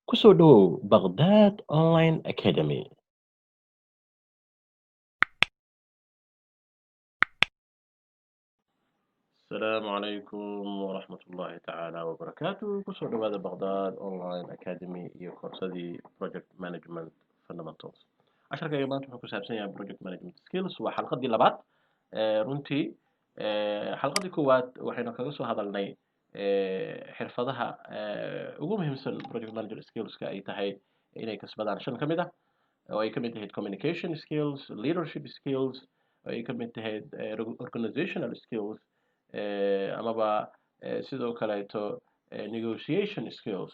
ku soo dhowow Baghdad Online Academy. السلام عليكم ورحمة الله تعالى وبركاته kusoo dhawaada Baghdad Online Academy iyo koorsadii Project Management Fundamentals casharkayga maanta wuxuu ku saabsan yahay Project Management Skills waa xalqadii labaad runtii xalqadii koowaad waxaynu kaga soo hadalnay xirfadaha ugu muhiimsan Project Management Skillska ay tahay inay kasbadaan shan ka mid ah oo ay ka mid tahay communication skills, leadership skills, oo ay ka mid tahay organizational skills, amaba sidoo kaleeto negotiation skills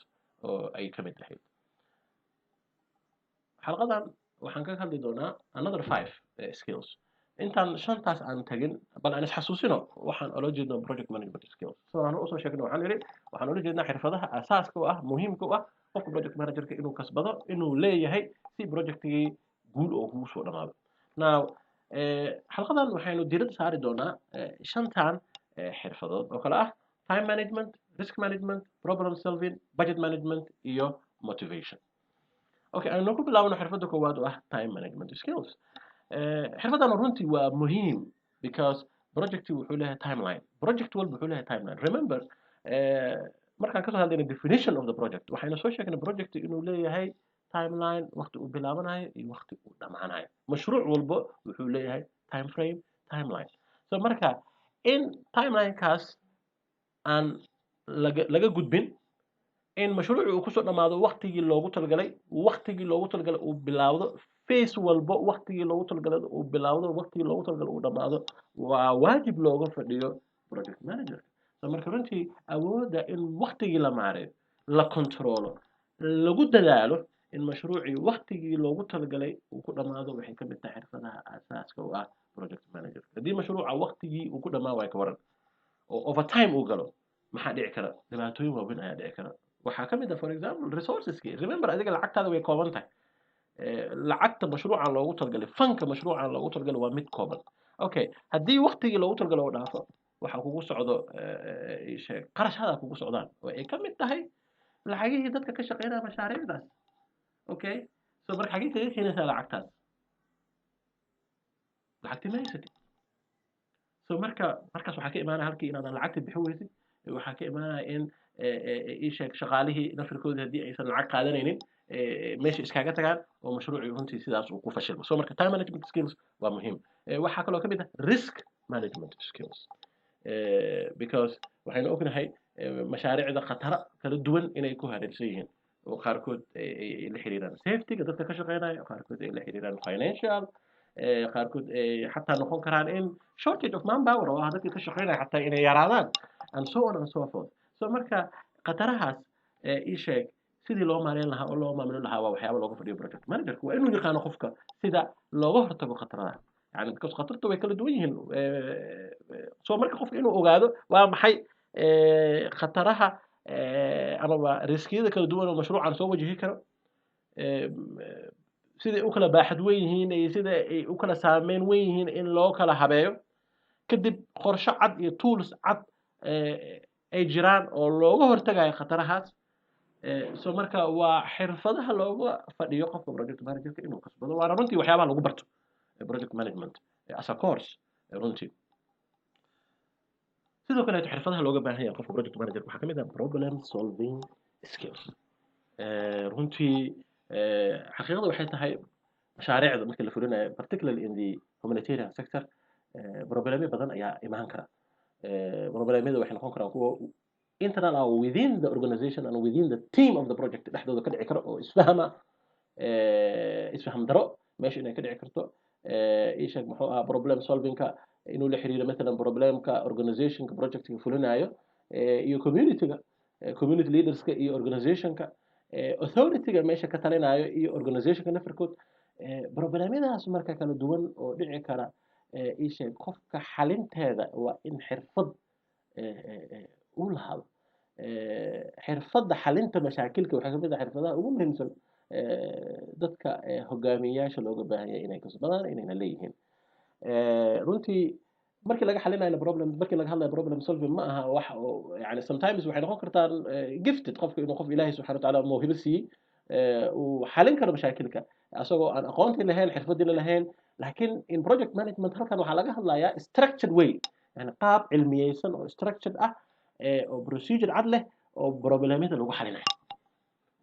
oo ay ka mid tahay. xalqadan waxaan ka hadli doonaa another five skills. intaan shantaas aan tagin bal aan isxasuusino waxaan ula jeedno project management skills. So aan usoo sheegno waxaan ula jeednaa xirfadaha asaaska u ah muhiimka u ah qofka project managerka inuu kasbado inuu leeyahay si projectigii guul oo kugu soo dhamaado. Now xalqadan waxaynu diiradda saari doonaa shantan xirfadood oo kale ah time management, risk management, problem solving, budget management iyo motivation. Okay, aynu ku bilaabno xirfadda koowaad oo ah time management skills. xirfaddan runtii waa muhiim because project wuxuu leeyahay timeline. Project walba wuxuu leeyahay timeline. Remember, markaan kasoo hadlayna definition of the project waxaynu soo sheegnay project inuu leeyahay timeline, waqti uu bilaabanayo iyo waqti uu dhamaanayo. Mashruuc walba wuxuu leeyahay time frame, timeline. So marka in timelinekaas aan laga gudbin in mashruucu uu kusoo dhamaado waqtigii loogu talagalay uu bilaawdo phase walba waqtigii loogu talagalay uu bilaawdo waqtigii loogu talagalay uu dhamaado waa waajib looga fadhiyo project manager. So marka runtii awoodda in waqtigii la maareeyo la controlo lagu dadaalo in mashruucii waqtigii loogu talagalay uu ku dhamaado waxay ka mid tahay xirfadaha asaaska u ah project manager. haddii mashruuca waqtigii uu ku dhamaan waayo ka waran oo overtime uu galo maxaa dhici kara dhibaatooyin waaweyn ayaa dhici kara. waxaa ka mid ah for example resourceski. Remember adiga lacagtaada way kooban tahay. lacagta mashruucan loogu talagalay fanka mashruucan loogu talagalay waa mid kooban. Okay, haddii waqtigii loogu talagalay oo dhaafo waxa kugu socdo sheeg qarashada kugu socdaan oo ay ka mid tahay lacagihii dadka ka shaqeynaya mashaariicdaas. Okay, so marka xagee kaga keenaysaa lacagtaas lacagtii ma haysatid. So markaas waxaa ka imaanaya halkii inaadan lacagta bixi weysid waxaa ka imaanaya in sheeg shaqaalihii nafirkoodii haddii aysan lacag qaadanaynin meesha iskaga tagaan oo mashruucii runtii sidaas uu ku fashilmo. So marka time management skills waa muhiim. waxaa kaloo ka mid ah risk management skills because waxaynu ognahay mashaariicda khatara kala duwan inay ku hareersan yihiin oo qaarkood ay la xiriiraan safety-ga dadka ka shaqeynaya, qaarkood ay la xiriiraan financial, qaarkood xataa noqon karaan in shortage of manpower oo ah dadka ka shaqeynaya xataa inay yaraadaan and so on and so forth. So marka khatarahaas ii sheeg sidii loo maareyn lahaa oo loo maamulin lahaa waa waxyaabo looga fadhiyo project managerku waa inuu yaqaano qofka sida looga hortago khataraha. yani because khatarta way kala duwan yihiin. so marka qofka inuu ogaado waa maxay khataraha amaba riskiyada kala duwan oo mashruucan soo wajihi karo, siday u kala baaxad weyn yihiin iyo sida ay u kala saameyn weyn yihiin in loo kala habeeyo kadib qorshe cad iyo tools cad ay jiraan oo looga hortagayo khatarahaas. so marka waa xirfadaha looga fadhiyo qofka project managerka inuu kasbado waana runtii waxyaabaha lagu barto project management as a course runtii. sidoo kale xirfadaha looga baahan yahay qofka project manager waxaa ka mid ah problem solving skills. runtii xaqiiqada waxay tahay mashaariicda marka la fulinayo particularly in the humanitarian sector problemyo badan ayaa imaan kara. problemyada waxay noqon karaan kuwa internal or within the organization and within the team of the project dhexdooda ka dhici karo oo isfaham daro meesha inay ka dhici karto. ii sheeg muxuu ahaa problem solvingka inuu la xiriiro مثلا problemka organizationka projectka fulinayo iyo communityga community leaderska iyo organizationka authorityga meesha ka talinayo iyo organizationka nafirkood. problemyadaas marka kala duwan oo dhici kara ii sheeg qofka xalinteeda waa in xirfad uu lahaado. xirfadda xalinta mashaakilka waxaa ka mid ah xirfadaha ugu muhiimsan dadka hogaamiyayaasha looga baahan yahay inay kasbadaan inayna leeyihiin. runtii markii laga xalinayo problems markii laga hadlayo problem solving ma aha wax oo yani sometimes waxay noqon kartaa gifted qofka inuu qof ilaahay subxaana wa tacaala mawhibo siiyey uu xalin karo mashaakilka asagoo aan aqoontii lahayn xirfadiina lahayn laakiin in project management halkan waxaa laga hadlayaa structured way yani qaab cilmiyeysan oo structured ah oo procedure cad leh oo problemada lagu xalinayo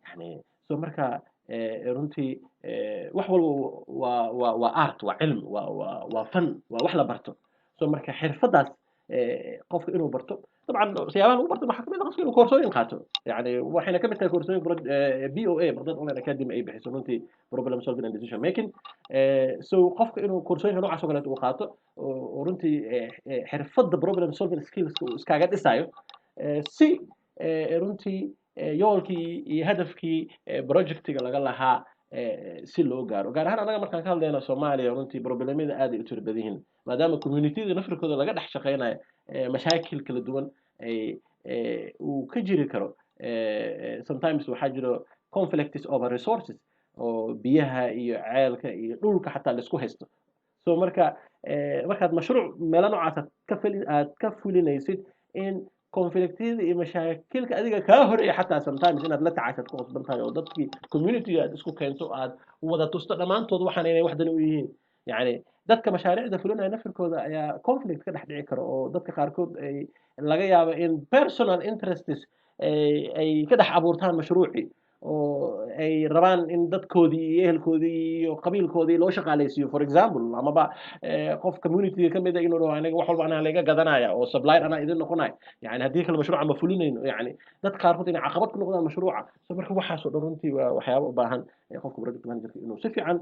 يعني سو marka runtii wax walba waa art waa cilmi waa fan waa wax la barto so marka xirfadaas qofka inuu barto طبعا سيابها lagu barto waxa kamid ah qofka inuu koorsooyin qaato yani waxayna kamid tahay koorsooyin BOA Bardad Online Academy ay bixiso runtii problem solving and decision making so qofka inuu koorsooyinka noocaas oo kale uu qaato oo runtii xirfadda problem solving skills uu iskaga dhisayo si runtii yoolkii iyo hadafkii projectiga laga lahaa si loo gaaro gaar ahaan anaga markaan ka hadlayna Soomaaliya runtii problemada aad ay u tir badan yihiin maadaama community-da nafirkooda laga dhex shaqeynayo mashaakil kala duwan ay uu ka jiri karo sometimes waxaa jiro conflicts over resources oo biyaha iyo ceelka iyo dhulka xataa la isku haysto so markaad mashruuc meelo noocaas aad ka fulinaysid in conflictyada iyo mashaakilka adiga kaa horeeya xataa sometimes inaad la tacaashad ku qasban tahay oo dadkii community aad isku keento aad wada tusto dhammaantood waxaan inay wax dan u yihiin yani dadka mashaariicda fulinaya nafirkooda ayaa conflict ka dhex dhici kara oo dadka qaarkood ay laga yaabo in personal interests ay ka dhex abuurtaan mashruucii oo ay rabaan in dadkoodii iyo ehelkoodii iyo qabiilkoodii loo shaqaaleysiiyo for example amaba qof community ka mid ah inuu aniga wax walba anaa laga gadanaya oo supplier anaa idin noqonaya yani haddii kale mashruuca ma fulinayno yani dad qaarkood inay caqabad ku noqdaan mashruuca so marka waxaas oo dhan runtii waa waxyaabo u baahan qofka project manager inuu si fiican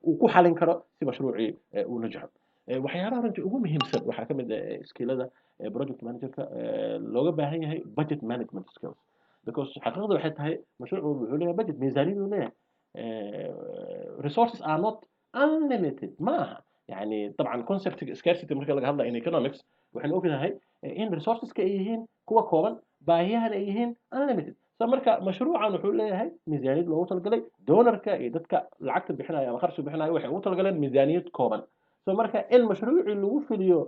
uu ku xalin karo si mashruucii uu najaxo waxyaabaha runtii ugu muhiimsan waxaa ka mid ah skillada project managerka looga baahan yahay budget management skills because حقيقة waxay tahay mashruuc wuxuu leeyahay budget miisaaniyad uu leeyahay resources are not unlimited maaha يعني طبعا concept scarcity marka laga hadlayo in economics waxaan ognahay in resources ka yihiin kuwa kooban baahiyahana ay yihiin unlimited so marka mashruucan wuxuu leeyahay miisaaniyad loogu talagalay doonarka iyo dadka lacagta bixinaya ama kharashka bixinaya waxay ugu talagaleen miisaaniyad kooban so marka in mashruucii lagu fuliyo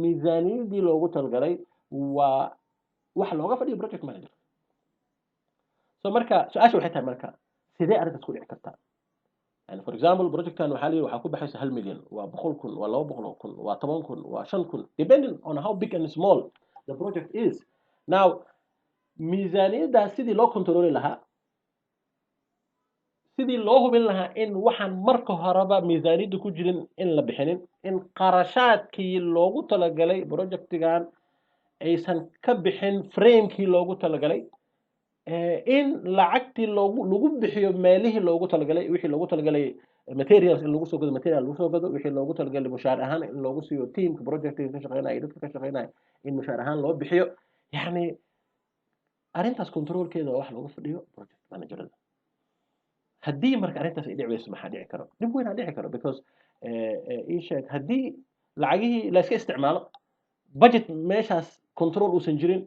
miisaaniyadii loogu talagalay waa wax looga fadhiyo project manager so marka su-aasha waxay tahay marka sidee arrintaas ku dhici kartaa يعني for example projectkan waxaa leeyahay waxaa ku baxaysa 1 milyan waa 100,000 waa 200,000 waa 10,000 waa 5,000 depending on how big and small the project is now miisaaniyaddaas sidii loo kontroli lahaa sidii loo hubin lahaa in waxaan marka horeba miisaaniyadda ku jirin in la bixinin in qarashaadkii loogu talagalay projectigan aysan ka bixin framekii loogu talagalay in lacagtii lagu bixiyo meelihii loogu talagalay wixii loogu talagalay materials in lagu soo gado material lagu soo gado wixii loogu talagalay mushaar ahaan in loogu siiyo teamka projectiga ka shaqeynaya dadka ka shaqeynaya in mushaar ahaan loo bixiyo yani arrintaas controlkeeda wax loogu fadhiyo project managerada haddii marka arrintaas ay dhici weyso maxaa dhici karo dhib weyn aa dhici karo because ii sheeg haddii lacagihii la iska isticmaalo budget meeshaas control uusan jirin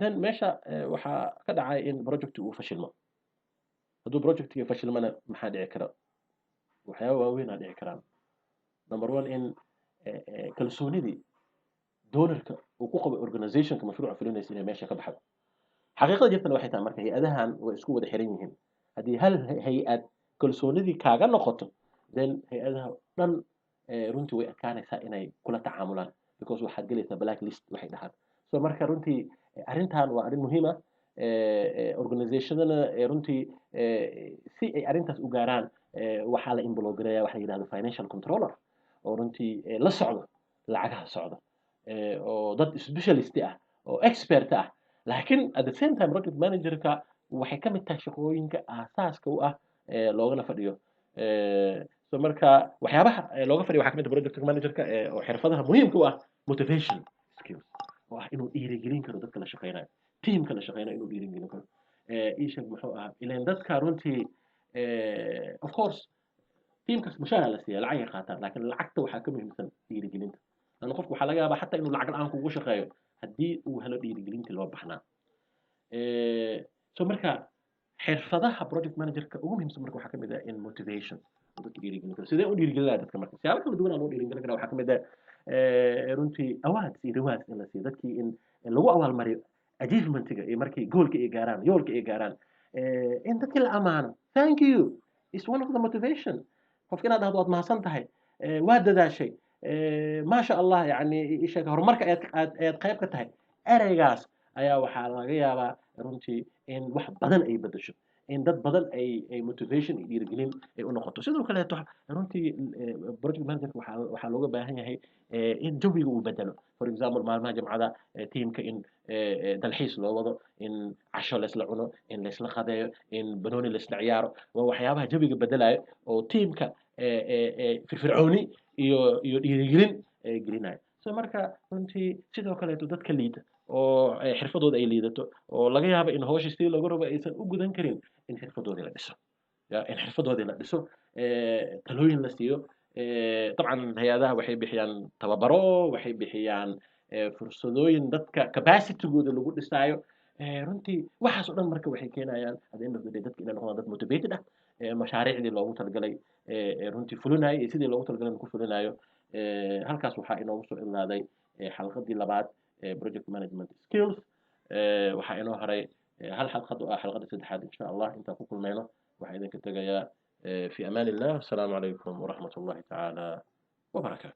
then meesha waxaa ka dhacay in project uu fashilmo hadduu projectiga fashilmana maxaa dhici kara waxyaaba waaweyn aa dhici karaan number one in kalsoonidii doonarka uu ku qabo organizationka mashruuca fulinaysa inay meesha ka baxdo xaqiiqada jirtana waxay tahay marka hay-adahan way isku wada xiran yihiin haddii hal hay-ad kalsoonidii kaaga noqoto then hay-adaha dhan runtii way adkaanaysaa inay kula tacaamulaan because waxaad gelaysaa black list waxay dhahaan so marka runtii arrintan waa arrin muhiim ah organizationada runtii si ay arrintaas u gaaraan waxaa la inblogareeyaa waxa la yidhahdo financial controller oo runtii la socdo lacagaha socda oo dad specialist ah oo expert ah laakiin at the same time project managerka waxay ka mid tahay shaqooyinka aasaaska u ah loogana fadhiyo so marka waxyaabaha looga fadhiyo waxaa ka mid ah project managerka oo xirfadaha muhiimka u ah motivation skills oo ah inuu dhiirigelin karo dadka la shaqeynayo teamka la shaqeynayo inuu dhiirigelin karo ii sheeg muxuu ahaa ileen dadka runtii of course teamkaas mushaara la siiya lacag ay qaataan laakiin lacagta waxaa ka muhiimsan dhiirigelinta lana qofku waxaa laga yaabaa xataa inuu lacag la-aan kugu shaqeeyo haddii uu helo dhiirigelintii loo baxnaa so marka xirfadaha project managerka ugu muhiimsan marka waxaa ka mid ah in motivation dadka dhiirigelin karo sidee u dhiirigelinaya dadka marka siyaabo kala duwan aa loo dhiirigelin karaa waxaa ka mid ah runtii awards iyo rewards in la siiyo dadkii in lagu abaalmariyo achievementiga iyo markii goolka ay gaaraan yoolka ay gaaraan in dadkii la amaano thank you is one of the motivation qofka inaad dhahdo waad mahadsan tahay waa dadaashay maasha allah yani isheeg horumarka ayaad qayb ka tahay ereygaas ayaa waxaa laga yaabaa runtii in wax badan ay bedesho in dad badan ay motivation iyo dhiirigelin ay u noqoto sidoo kaleeto runtii project managerka waxaa looga baahan yahay in jawiga uu bedelo for example maalmaha jamcada tiimka in dalxiis loo wado in casho laysla cuno in laysla qadeeyo in banooni laysla ciyaaro waa waxyaabaha jawiga bedelayo oo tiimka firfircooni iyo dhiirigelin gelinayo so marka runtii sidoo kaleeto dadka liida oo xirfadooda ay liidato oo laga yaabo in hawsha sidii looga rabo aysan u gudan karin in xirfadoodii la dhiso in xirfadoodii la dhiso talooyin la siiyo طبعا hay-adaha waxay bixiyaan tababaro waxay bixiyaan fursadooyin dadka capacitygooda lagu dhisaayo runtii waxaas oo dhan marka waxay keenayaan at the end of the day dadka inay noqdaan dad motivated ah mashaariicdii loogu talagalay runtii fulinayo iyo sidii loogu talagalay ku fulinayo halkaas waxaa inoogu soo ilaaday xalqadii labaad project management skills waxaa inoo haray hal xalqad oo ah xalqada saddexaad insha allah intaan ku kulmayno waxaa idinka tegayaa في أمان الله السلام عليكم ورحمة الله تعالى وبركاته